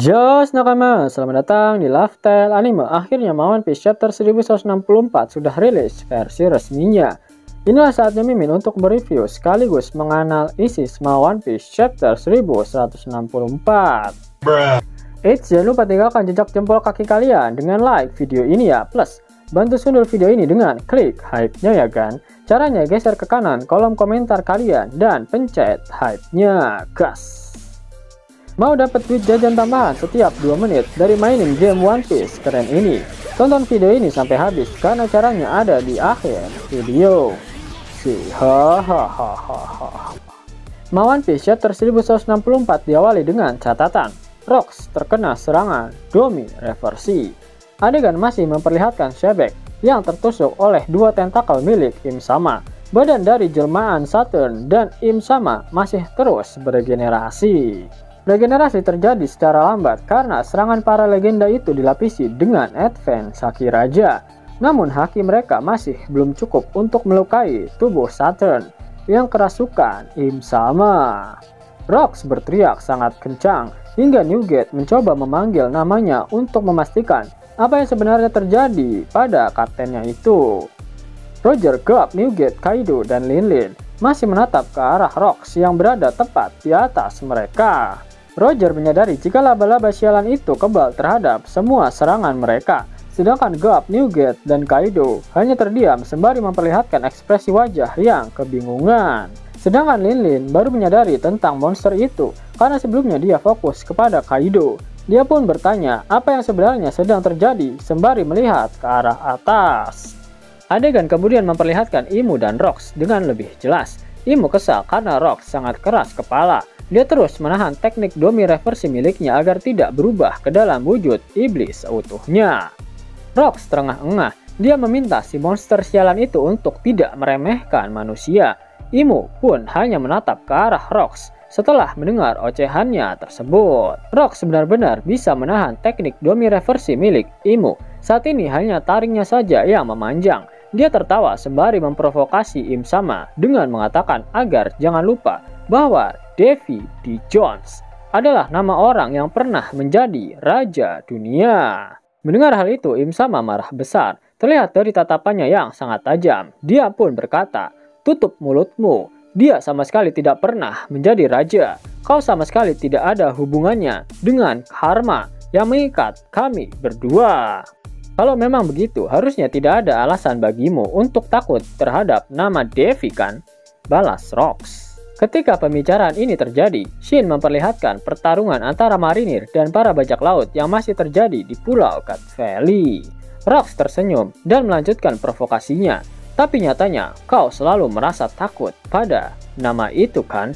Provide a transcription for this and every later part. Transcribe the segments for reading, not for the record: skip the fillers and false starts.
Jos nakama, selamat datang di Lifestyle Anime. Akhirnya One Piece Chapter 1164 sudah rilis versi resminya. Inilah saatnya Mimin untuk mereview sekaligus mengenal isi semua One Piece Chapter 1164. Jangan lupa tinggalkan jejak jempol kaki kalian dengan like video ini ya. Plus, bantu sundul video ini dengan klik hype-nya ya kan. Caranya geser ke kanan kolom komentar kalian dan pencet hype-nya, gas. Mau dapat duit jajan tambahan setiap 2 menit dari mainin game One Piece keren ini? Tonton video ini sampai habis karena caranya ada di akhir video. One Piece Chapter 1164 diawali dengan catatan Rocks terkena serangan Domi Reversi. Adegan masih memperlihatkan Sebek yang tertusuk oleh 2 tentakel milik Im Sama. Badan dari jelmaan Saturn dan Im Sama masih terus beregenerasi. Regenerasi terjadi secara lambat karena serangan para legenda itu dilapisi dengan advance haki raja. Namun haki mereka masih belum cukup untuk melukai tubuh Saturn yang kerasukan Im Sama. Rocks berteriak sangat kencang hingga Newgate mencoba memanggil namanya untuk memastikan apa yang sebenarnya terjadi pada kaptennya itu. Roger, Garp, Newgate, Kaido, dan Linlin masih menatap ke arah Rocks yang berada tepat di atas mereka. Roger menyadari jika laba-laba sialan itu kebal terhadap semua serangan mereka, sedangkan Garp, Newgate, dan Kaido hanya terdiam sembari memperlihatkan ekspresi wajah yang kebingungan. Sedangkan Linlin baru menyadari tentang monster itu karena sebelumnya dia fokus kepada Kaido. Dia pun bertanya apa yang sebenarnya sedang terjadi sembari melihat ke arah atas. Adegan kemudian memperlihatkan Imu dan Rocks dengan lebih jelas. Imu kesal karena Rocks sangat keras kepala. Dia terus menahan teknik Domi Reversi miliknya agar tidak berubah ke dalam wujud iblis seutuhnya. Rocks terengah-engah. Dia meminta si monster sialan itu untuk tidak meremehkan manusia. Imu pun hanya menatap ke arah Rocks setelah mendengar ocehannya tersebut. Rocks benar-benar bisa menahan teknik Domi Reversi milik Imu. Saat ini hanya taringnya saja yang memanjang. Dia tertawa sembari memprovokasi Im Sama dengan mengatakan agar jangan lupa bahwa Davy D. Jones adalah nama orang yang pernah menjadi raja dunia. Mendengar hal itu, Im Sama marah besar. Terlihat dari tatapannya yang sangat tajam. Dia pun berkata, "Tutup mulutmu. Dia sama sekali tidak pernah menjadi raja. Kau sama sekali tidak ada hubungannya dengan karma yang mengikat kami berdua. Kalau memang begitu, harusnya tidak ada alasan bagimu untuk takut terhadap nama Davy kan?" balas Rocks. Ketika pembicaraan ini terjadi, Shin memperlihatkan pertarungan antara marinir dan para bajak laut yang masih terjadi di Pulau Cat Valley. Rocks tersenyum dan melanjutkan provokasinya. Tapi nyatanya, kau selalu merasa takut pada nama itu kan?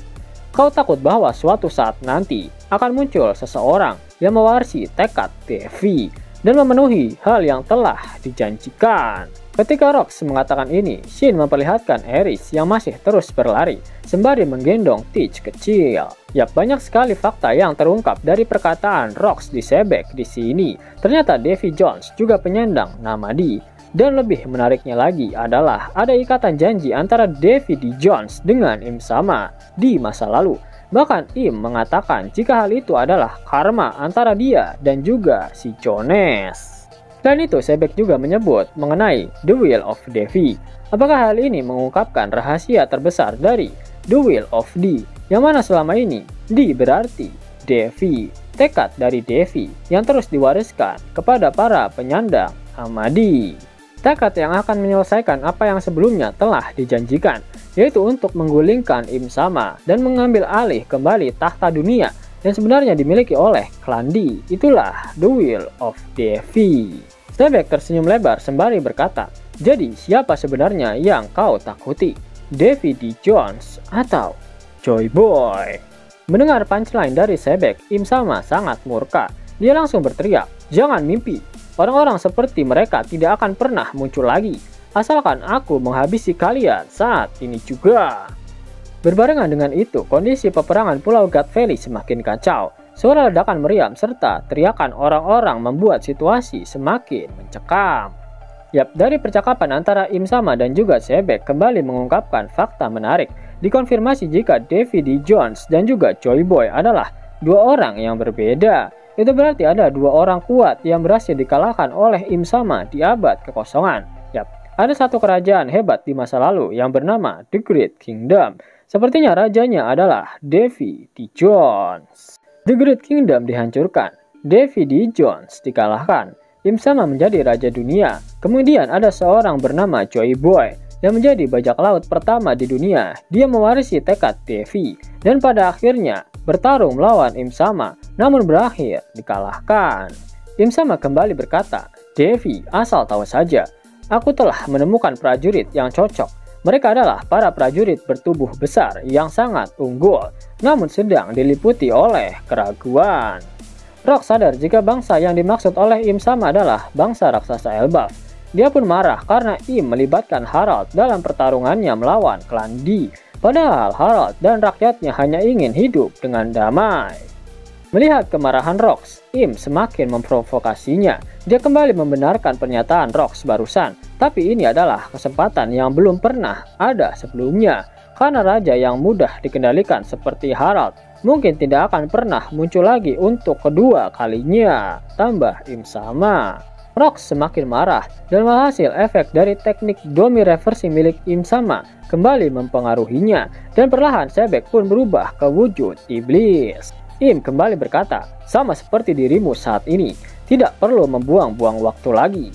Kau takut bahwa suatu saat nanti akan muncul seseorang yang mewarisi tekad Davy dan memenuhi hal yang telah dijanjikan. Ketika Rocks mengatakan ini, Shin memperlihatkan Eris yang masih terus berlari sembari menggendong Teach kecil. Yap, banyak sekali fakta yang terungkap dari perkataan Rocks di Sebek di sini. Ternyata Davy Jones juga penyandang nama D. Dan lebih menariknya lagi adalah ada ikatan janji antara Davy D. Jones dengan Im Sama di masa lalu. Bahkan Im mengatakan jika hal itu adalah karma antara dia dan juga si Jones. Dan itu Sebek juga menyebut mengenai The Will of Davy. Apakah hal ini mengungkapkan rahasia terbesar dari The Will of D, yang mana selama ini D berarti Davy, tekad dari Davy yang terus diwariskan kepada para penyandang Amadi. Tekad yang akan menyelesaikan apa yang sebelumnya telah dijanjikan, yaitu untuk menggulingkan Im Sama dan mengambil alih kembali tahta dunia yang sebenarnya dimiliki oleh klan D. Itulah The Will of Davy. Sebek tersenyum lebar sembari berkata, "Jadi siapa sebenarnya yang kau takuti? Davy D. Jones atau Joy Boy?" Mendengar punchline dari Sebek, Im Sama sangat murka. Dia langsung berteriak, "Jangan mimpi. Orang-orang seperti mereka tidak akan pernah muncul lagi. Asalkan aku menghabisi kalian saat ini juga." Berbarengan dengan itu, kondisi peperangan Pulau Cat Valley semakin kacau. Suara ledakan meriam serta teriakan orang-orang membuat situasi semakin mencekam. Yap, dari percakapan antara Im Sama dan juga Sebek kembali mengungkapkan fakta menarik. Dikonfirmasi jika Davy D. Jones dan juga Joy Boy adalah dua orang yang berbeda. Itu berarti ada dua orang kuat yang berhasil dikalahkan oleh Im Sama di abad kekosongan. Yap, ada satu kerajaan hebat di masa lalu yang bernama The Great Kingdom. Sepertinya rajanya adalah Davy D. Jones. The Great Kingdom dihancurkan, Davy D. Jones dikalahkan. Im Sama menjadi raja dunia. Kemudian ada seorang bernama Joy Boy yang menjadi bajak laut pertama di dunia. Dia mewarisi tekad Davy dan pada akhirnya bertarung melawan Im Sama, namun berakhir dikalahkan. Im Sama kembali berkata, "Davy, asal tahu saja, aku telah menemukan prajurit yang cocok. Mereka adalah para prajurit bertubuh besar yang sangat unggul, namun sedang diliputi oleh keraguan." Rock sadar jika bangsa yang dimaksud oleh Im Sama adalah bangsa raksasa Elbaf. Dia pun marah karena Im melibatkan Harald dalam pertarungannya melawan klan D. Padahal Harald dan rakyatnya hanya ingin hidup dengan damai. Melihat kemarahan Rox, Im semakin memprovokasinya. Dia kembali membenarkan pernyataan Rox barusan. Tapi ini adalah kesempatan yang belum pernah ada sebelumnya. Karena raja yang mudah dikendalikan seperti Harald mungkin tidak akan pernah muncul lagi untuk kedua kalinya. Tambah Im Sama. Rox semakin marah dan walhasil efek dari teknik domi reversi milik Im Sama kembali mempengaruhinya dan perlahan Sebek pun berubah ke wujud iblis. Im kembali berkata, "Sama seperti dirimu saat ini, tidak perlu membuang-buang waktu lagi.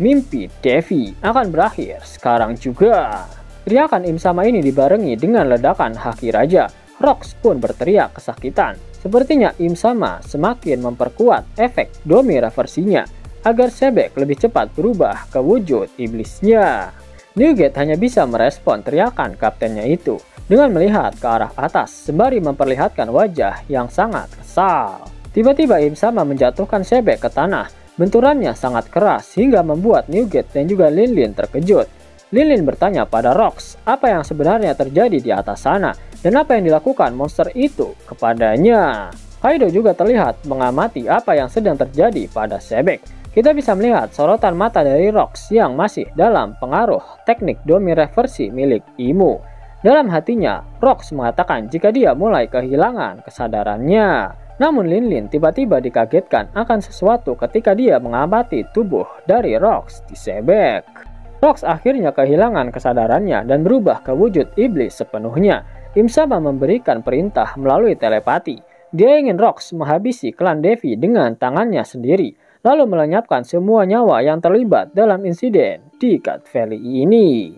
Mimpi Davy akan berakhir sekarang juga." Teriakan Im Sama ini dibarengi dengan ledakan haki raja. Rox pun berteriak kesakitan. Sepertinya Im Sama semakin memperkuat efek domi reversinya agar Sebek lebih cepat berubah ke wujud iblisnya. Newgate hanya bisa merespon teriakan kaptennya itu dengan melihat ke arah atas sembari memperlihatkan wajah yang sangat kesal. Tiba-tiba Im Sama menjatuhkan Sebek ke tanah. Benturannya sangat keras hingga membuat Newgate dan juga Linlin terkejut. Linlin bertanya pada Rox apa yang sebenarnya terjadi di atas sana dan apa yang dilakukan monster itu kepadanya. Kaido juga terlihat mengamati apa yang sedang terjadi pada Sebek. Kita bisa melihat sorotan mata dari Rox yang masih dalam pengaruh teknik domi reversi milik Imu. Dalam hatinya, Rox mengatakan jika dia mulai kehilangan kesadarannya. Namun Linlin tiba-tiba dikagetkan akan sesuatu ketika dia mengamati tubuh dari Rox di Sebek. Rox akhirnya kehilangan kesadarannya dan berubah ke wujud iblis sepenuhnya. Im Sama memberikan perintah melalui telepati. Dia ingin Rox menghabisi klan Davy dengan tangannya sendiri, lalu melenyapkan semua nyawa yang terlibat dalam insiden di Cat Valley ini.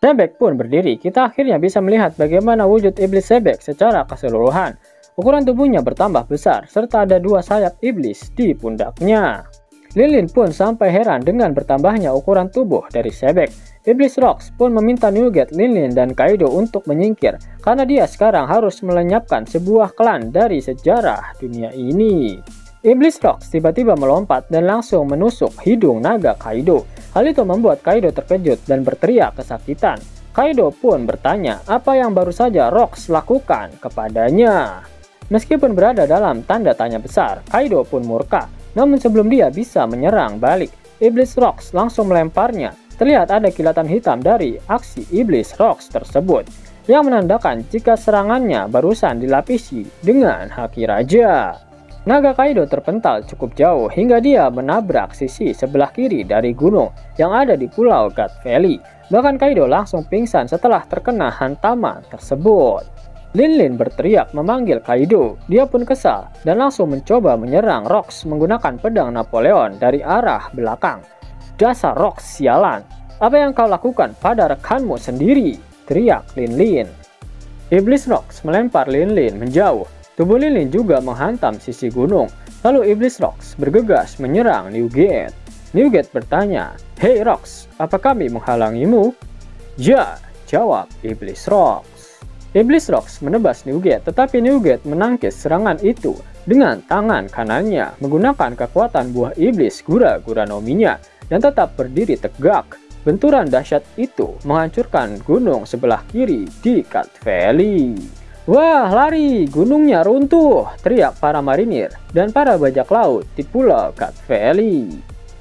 Sebek pun berdiri. Kita akhirnya bisa melihat bagaimana wujud iblis Sebek secara keseluruhan. Ukuran tubuhnya bertambah besar, serta ada dua sayap iblis di pundaknya. Linlin pun sampai heran dengan bertambahnya ukuran tubuh dari Sebek. Iblis Rox pun meminta Newgate, Linlin, dan Kaido untuk menyingkir, karena dia sekarang harus melenyapkan sebuah klan dari sejarah dunia ini. Iblis Rox tiba-tiba melompat dan langsung menusuk hidung naga Kaido. Hal itu membuat Kaido terkejut dan berteriak kesakitan. Kaido pun bertanya apa yang baru saja Rox lakukan kepadanya. Meskipun berada dalam tanda tanya besar, Kaido pun murka. Namun sebelum dia bisa menyerang balik, Iblis Rox langsung melemparnya. Terlihat ada kilatan hitam dari aksi Iblis Rox tersebut, yang menandakan jika serangannya barusan dilapisi dengan haki raja. Naga Kaido terpental cukup jauh hingga dia menabrak sisi sebelah kiri dari gunung yang ada di pulau Cat Valley. Bahkan Kaido langsung pingsan setelah terkena hantaman tersebut. Linlin berteriak memanggil Kaido. Dia pun kesal dan langsung mencoba menyerang Rox menggunakan pedang Napoleon dari arah belakang. "Dasar Rox sialan, apa yang kau lakukan pada rekanmu sendiri?" teriak Linlin. Iblis Rox melempar Linlin menjauh. Tubuh Linlin juga menghantam sisi gunung. Lalu Iblis Rox bergegas menyerang Newgate. Newgate bertanya, "Hei Rox, apa kami menghalangimu?" "Ya," jawab Iblis Rox. Iblis Rox menebas Newgate, tetapi Newgate menangkis serangan itu dengan tangan kanannya menggunakan kekuatan buah iblis Gura-Gura Nominya dan tetap berdiri tegak. Benturan dahsyat itu menghancurkan gunung sebelah kiri di Cat Valley. "Wah, lari! Gunungnya runtuh!" teriak para marinir dan para bajak laut di pulau Cat Valley.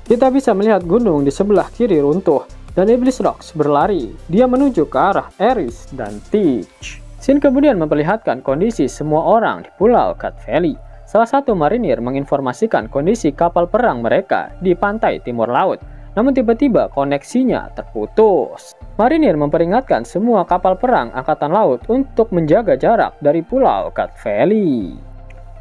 Kita bisa melihat gunung di sebelah kiri runtuh dan Iblis Rox berlari. Dia menuju ke arah Eris dan Teach. Scene kemudian memperlihatkan kondisi semua orang di pulau Cat Valley. salah satu marinir menginformasikan kondisi kapal perang mereka di pantai timur laut. Namun tiba-tiba koneksinya terputus. Marinir memperingatkan semua kapal perang angkatan laut untuk menjaga jarak dari pulau Cat Valley.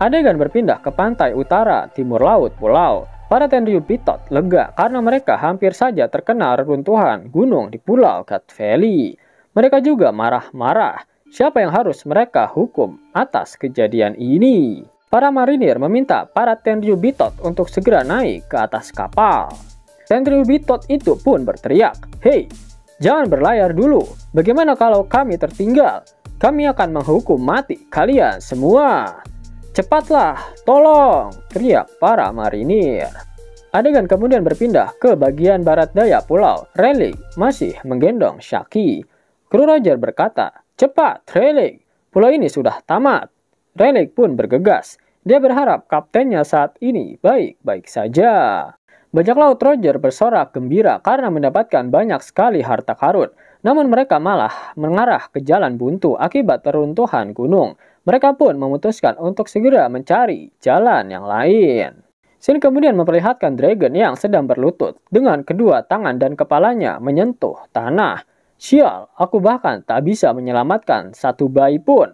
Adegan berpindah ke pantai utara timur laut pulau. Para Tenryu Pitot lega karena mereka hampir saja terkena reruntuhan gunung di pulau Cat Valley. Mereka juga marah-marah. Siapa yang harus mereka hukum atas kejadian ini? Para marinir meminta para Tenryu Pitot untuk segera naik ke atas kapal. Tenryu Pitot itu pun berteriak, "Hei, jangan berlayar dulu. Bagaimana kalau kami tertinggal? Kami akan menghukum mati kalian semua. Cepatlah, tolong!" teriak para marinir. Adegan kemudian berpindah ke bagian barat daya pulau. Rayleigh masih menggendong Shaki. Kru Roger berkata, "Cepat, Rayleigh, pulau ini sudah tamat." Rayleigh pun bergegas. Dia berharap kaptennya saat ini baik-baik saja. Bajak laut Roger bersorak gembira karena mendapatkan banyak sekali harta karun. Namun mereka malah mengarah ke jalan buntu akibat reruntuhan gunung. Mereka pun memutuskan untuk segera mencari jalan yang lain. Scene kemudian memperlihatkan Dragon yang sedang berlutut dengan kedua tangan dan kepalanya menyentuh tanah. "Sial, aku bahkan tak bisa menyelamatkan satu bayi pun.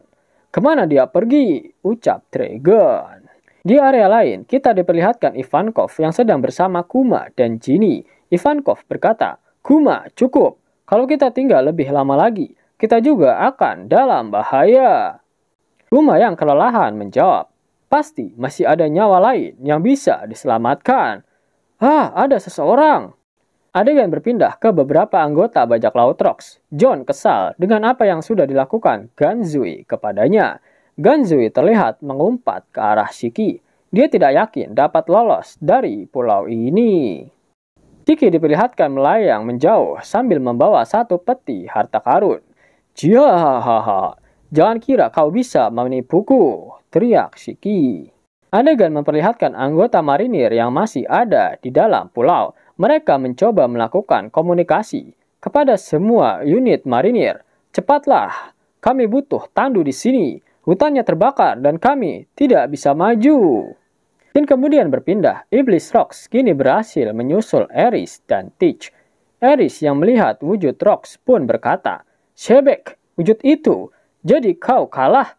Kemana dia pergi?" ucap Dragon. Di area lain, kita diperlihatkan Ivankov yang sedang bersama Kuma dan Ginny. Ivankov berkata, "Kuma, cukup. Kalau kita tinggal lebih lama lagi, kita juga akan dalam bahaya." Kuma yang kelelahan menjawab, "Pasti masih ada nyawa lain yang bisa diselamatkan." Ada seseorang." Adegan berpindah ke beberapa anggota bajak laut Rocks. John kesal dengan apa yang sudah dilakukan Ganzui kepadanya. Ganzui terlihat mengumpat ke arah Shiki. Dia tidak yakin dapat lolos dari pulau ini. Shiki diperlihatkan melayang menjauh sambil membawa satu peti harta karun. "Jiahaha, jangan kira kau bisa menipuku," teriak Shiki. Adegan memperlihatkan anggota marinir yang masih ada di dalam pulau. Mereka mencoba melakukan komunikasi kepada semua unit marinir. "Cepatlah, kami butuh tandu di sini. Hutannya terbakar dan kami tidak bisa maju." Dan kemudian berpindah, Iblis Rocks kini berhasil menyusul Eris dan Teach. Eris yang melihat wujud Rocks pun berkata, "Shebek, wujud itu, jadi kau kalah?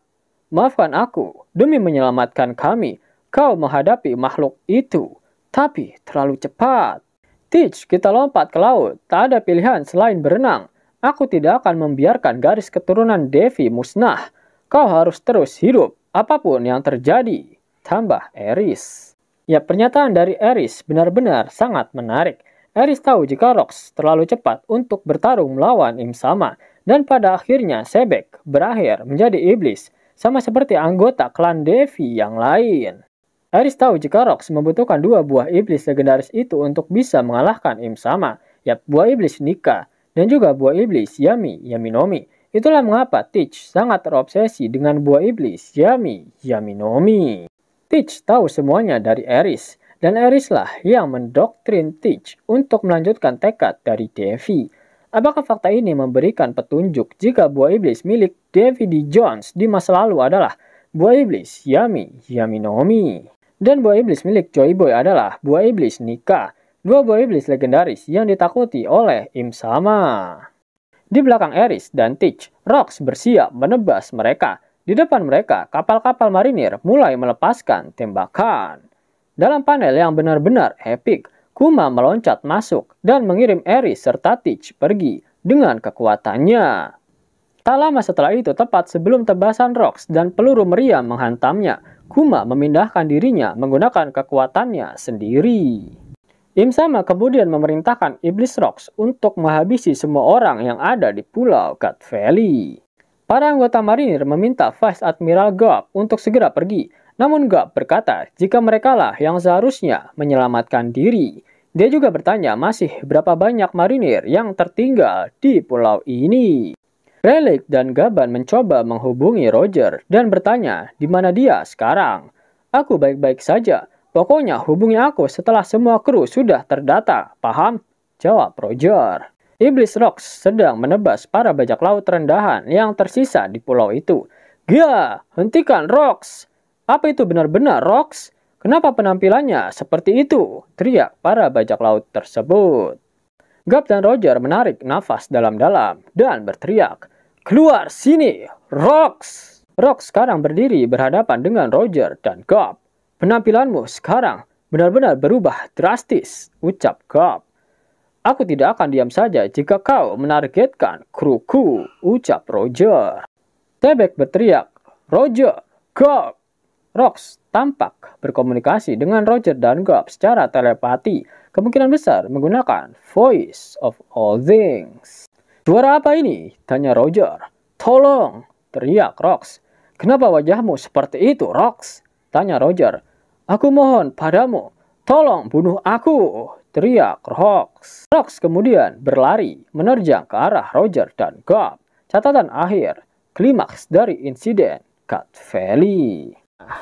Maafkan aku, demi menyelamatkan kami, kau menghadapi makhluk itu, tapi terlalu cepat. Teach, kita lompat ke laut, tak ada pilihan selain berenang. Aku tidak akan membiarkan garis keturunan Devi musnah. Kau harus terus hidup, apapun yang terjadi," tambah Eris. Ya, pernyataan dari Eris benar-benar sangat menarik. Eris tahu jika Rocks terlalu cepat untuk bertarung melawan Im Sama, dan pada akhirnya Shebek berakhir menjadi iblis, sama seperti anggota klan Devi yang lain. Eris tahu jika Rocks membutuhkan dua buah iblis legendaris itu untuk bisa mengalahkan Im Sama, ya, buah iblis Nika, dan juga buah iblis Yaminomi. Itulah mengapa Teach sangat terobsesi dengan buah iblis Yaminomi. Teach tahu semuanya dari Eris, dan Erislah yang mendoktrin Teach untuk melanjutkan tekad dari Devi. Apakah fakta ini memberikan petunjuk jika buah iblis milik Devi D. Jones di masa lalu adalah buah iblis Yaminomi, dan buah iblis milik Joy Boy adalah buah iblis Nika, dua buah iblis legendaris yang ditakuti oleh Im Sama. Di belakang Eris dan Teach, Rocks bersiap menebas mereka. Di depan mereka, kapal-kapal marinir mulai melepaskan tembakan. Dalam panel yang benar-benar epik, Kuma meloncat masuk dan mengirim Eris serta Teach pergi dengan kekuatannya. Tak lama setelah itu, tepat sebelum tebasan Rocks dan peluru meriam menghantamnya, Kuma memindahkan dirinya menggunakan kekuatannya sendiri. Im Sama kemudian memerintahkan Iblis Rocks untuk menghabisi semua orang yang ada di pulau Cat Valley. Para anggota marinir meminta Vice Admiral Garp untuk segera pergi, namun Garp berkata jika merekalah yang seharusnya menyelamatkan diri. Dia juga bertanya masih berapa banyak marinir yang tertinggal di pulau ini. Rayleigh dan Gaban mencoba menghubungi Roger dan bertanya di mana dia sekarang. "Aku baik-baik saja. Pokoknya hubungi aku setelah semua kru sudah terdata, paham?" jawab Roger. Iblis Rocks sedang menebas para bajak laut rendahan yang tersisa di pulau itu. "Gila, hentikan Rocks!" Apa itu benar-benar Rocks? Kenapa penampilannya seperti itu? Teriak para bajak laut tersebut. Garp dan Roger menarik nafas dalam-dalam dan berteriak, "Keluar sini, Rocks!" Rocks sekarang berdiri berhadapan dengan Roger dan Garp. "Penampilanmu sekarang benar-benar berubah drastis," ucap Garp. "Aku tidak akan diam saja jika kau menargetkan kruku," ucap Roger. Sebek berteriak, "Roger, Garp!" Rocks tampak berkomunikasi dengan Roger dan Garp secara telepati, kemungkinan besar menggunakan Voice of All Things. "Suara apa ini?" tanya Roger. "Tolong!" teriak Rocks. "Kenapa wajahmu seperti itu, Rocks?" tanya Roger. "Aku mohon padamu, tolong bunuh aku!" teriak Rocks. Rocks kemudian berlari menerjang ke arah Roger dan Garp. Catatan akhir, klimaks dari insiden Cut Valley.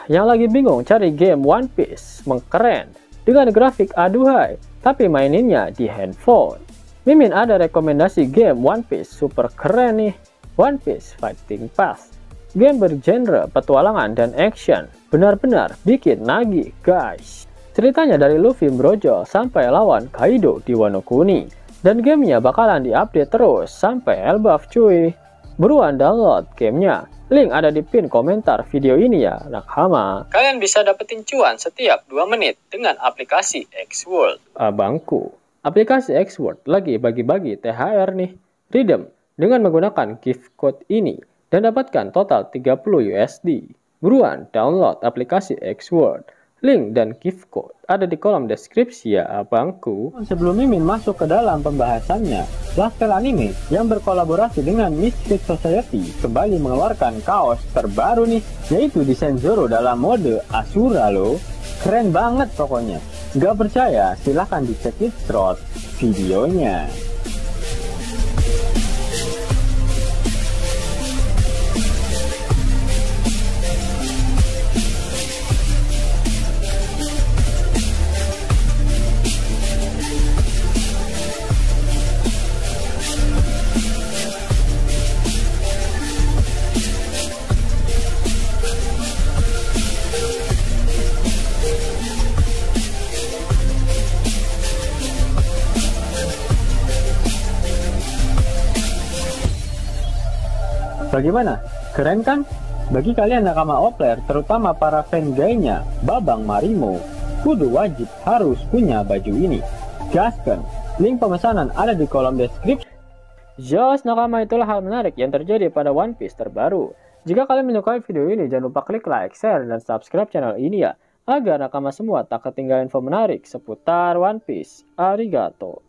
Yang lagi bingung cari game One Piece mengkeren dengan grafik aduhai tapi maininnya di handphone? Mimin ada rekomendasi game One Piece super keren nih. One Piece Fighting Pass. Game bergenre petualangan dan action. Benar-benar bikin nagih guys. Ceritanya dari Luffy brojol sampai lawan Kaido di Wano Kuni. Dan gamenya bakalan diupdate terus sampai Elbaf cuy. Buruan download gamenya. Link ada di pin komentar video ini ya, nakama. Kalian bisa dapetin cuan setiap 2 menit dengan aplikasi X-World. Abangku, aplikasi X-World lagi bagi-bagi THR nih. Redeem dengan menggunakan gift code ini dan dapatkan total 30 USD. Buruan download aplikasi X-World. Link dan gift code ada di kolom deskripsi ya abangku. Sebelum Mimin masuk ke dalam pembahasannya, Lasker Anime yang berkolaborasi dengan Mystic Society kembali mengeluarkan kaos terbaru nih, yaitu desain Zoro dalam mode Asura loh. Keren banget pokoknya. Gak percaya? Silahkan dicek terus videonya. Bagaimana? Keren kan? Bagi kalian nakama Opler, terutama para fan gayanya Babang Marimo, kudu wajib harus punya baju ini. Gaskan, link pemesanan ada di kolom deskripsi. Jos nakama, itulah hal menarik yang terjadi pada One Piece terbaru. Jika kalian menyukai video ini, jangan lupa klik like, share, dan subscribe channel ini ya, agar nakama semua tak ketinggalan info menarik seputar One Piece. Arigato.